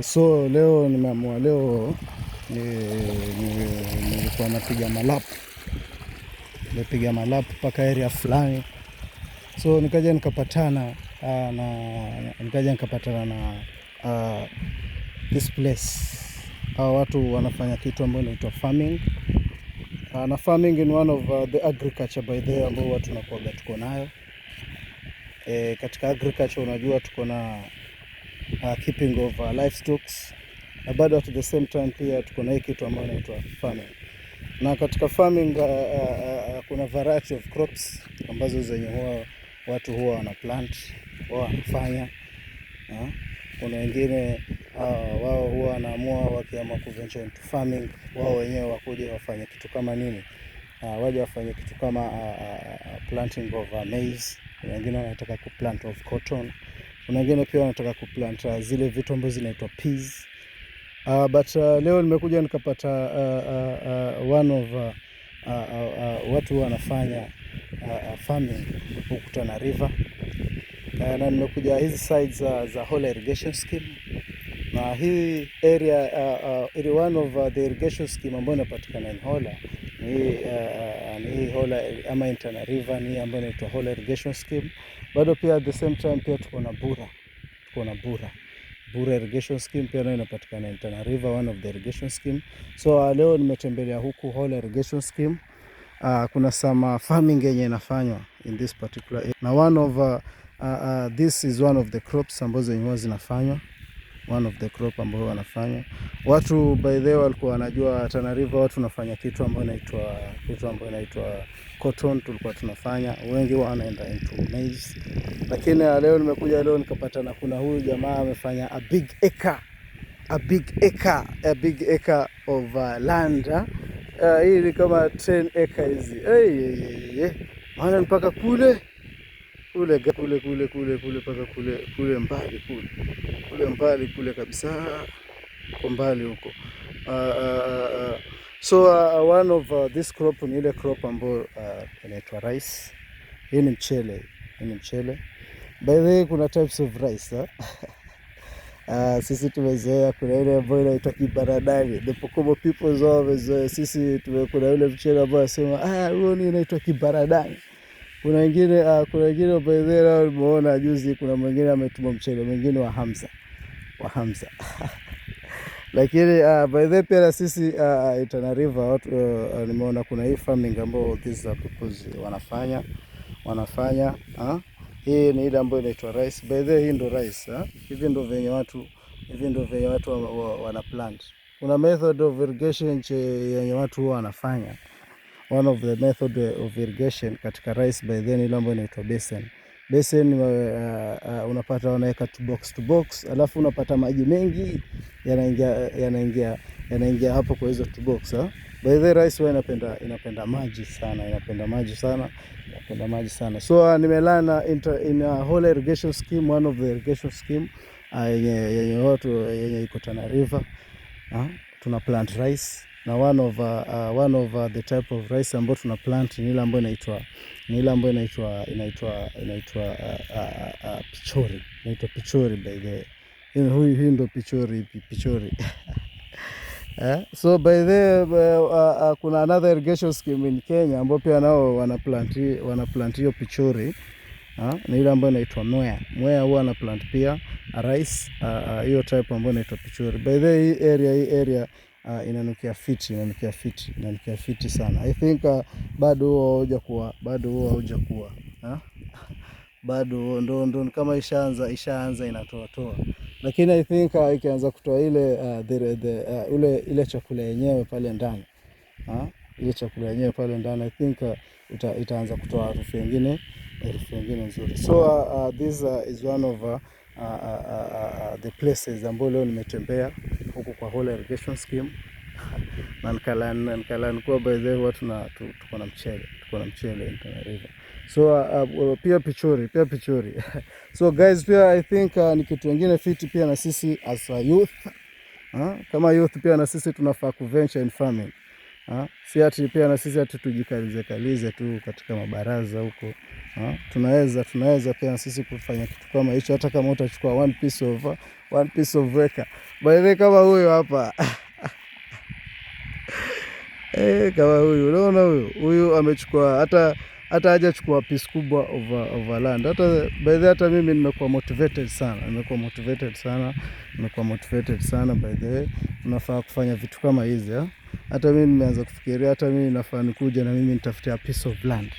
So leo nimeamua leo nilikuwa napiga malapu mpaka area fulani, so nikaja nikapatana na this place. Watu wanafanya kitu ambayo inaitwa farming, na farming in one of the agriculture by the ambao watu tunakuaga tuko nayo. Katika agriculture unajua tuko na keeping of livestock, na bado at the same time pia tuko na hii kitu ambayo inaitwa farming. Na katika farming kuna variety of crops ambazo zenye watu huwa wana plant, huwa wanafanya. Kuna wengine wao huwa wanaamua wakiamua kuventure into farming, wao wenyewe wakuje wafanye kitu kama nini, waje wafanye kitu kama planting of maize. Kuna wengine wanataka kuplant of cotton. Kuna wengine pia wanataka kuplant zile vitu ambazo zinaitwa peas. But leo nimekuja nikapata one of watu wanafanya farming huku Tana River, na nimekuja hizi sides za Hola irrigation scheme, na hii area one of the irrigation scheme ambayo inapatikana in Hola ni Hola ama in Tana River, ni ambayo inaitwa Hola irrigation scheme. Bado pia at the same time pia tuko na Bura irrigation scheme pia nayo inapatikana in Tana River, one of the irrigation scheme. So leo nimetembelea huku Hola irrigation scheme. Kuna some farming yenye inafanywa in this particular area, na one of this is one of the crops ambazo yenyewe zinafanywa, one of the crop ambao wanafanya watu. By the way, walikuwa wanajua Tana River watu wanafanya kitu ambayo inaitwa cotton, tulikuwa tunafanya, wengi wanaenda into maize. Lakini leo nimekuja nikapata kuna huyu jamaa amefanya a big acre of land. Hii ni kama 10 acres hizi. Maana mpaka kule mpaka kule mbali kule kabisa, kwa mbali huko. So one of this crop ni ile crop ambayo inaitwa rice. Hii ni mchele. By the way, kuna types of rice sisi tumezoea, kuna ile ambayo inaitwa kibaradani, the Pokomo people zao wamezoea. Sisi kuna ile mchele ambao wasema huo ni inaitwa kibaradani. Kuna wengine by the way nimeona juzi, kuna mwingine ametuma mchele mwingine wa Hamza lakini by the way pia na sisi Tana River watu nimeona kuna hii farming ambao these people wanafanya hii ni ile ambayo inaitwa rice. By the way, hii ndo rice hivi ndo venye watu wana plant. Kuna method of irrigation yenye watu huwa wanafanya. One of the method of irrigation katika rice by then ile ambayo inaitwa basin. Unapata wanaweka to box, alafu unapata maji mengi yanaingia hapo kwa hizo to box. By the rice huwa inapenda maji sana. So nimelana in a whole irrigation scheme, one of the irrigation scheme yenye iko Tana River. Tuna plant rice, na one of the type of rice ambayo tuna plant ni ile ambayo inaitwa pichori. By the way, hii ndo pichori so by the kuna another irrigation scheme in Kenya ambayo pia nao wana plant hiyo pichori. Ni ile ambayo inaitwa Mwea huwa ana plant pia rice hiyo type ambayo inaitwa pichori. By the way, hii area inanukia fiti sana. I think bado huwa haujakuwa bado ndo kama ishaanza inatoa, lakini I think ikianza kutoa ile chakula yenyewe pale ndani, I think itaanza kutoa harufu nyingine nzuri. So this is one of the places ambapo leo nimetembea huku kwa Hola irrigation scheme na nikalan kwa by the way watu tuko na mchele in Tana River. So pia pichori so guys, pia I think ni kitu kingine fiti pia na sisi as a youth, kama youth pia na sisi tunafaa kuventure in farming. Si ati pia na sisi ati tujikalize tu katika mabaraza huko. Tunaweza pia na sisi kufanya kitu kama hicho, hata kama utachukua one piece of weka. By the way, kama huyo hapa kama huyu unaona, huyu amechukua hata hajachukua piece kubwa of land. Hata by the way, hata mimi nimekuwa motivated sana by the way. Unafaa kufanya vitu kama hizi. Hata mimi nimeanza kufikiria, hata mimi nafaa nikuja na mimi nitafutia a piece of land.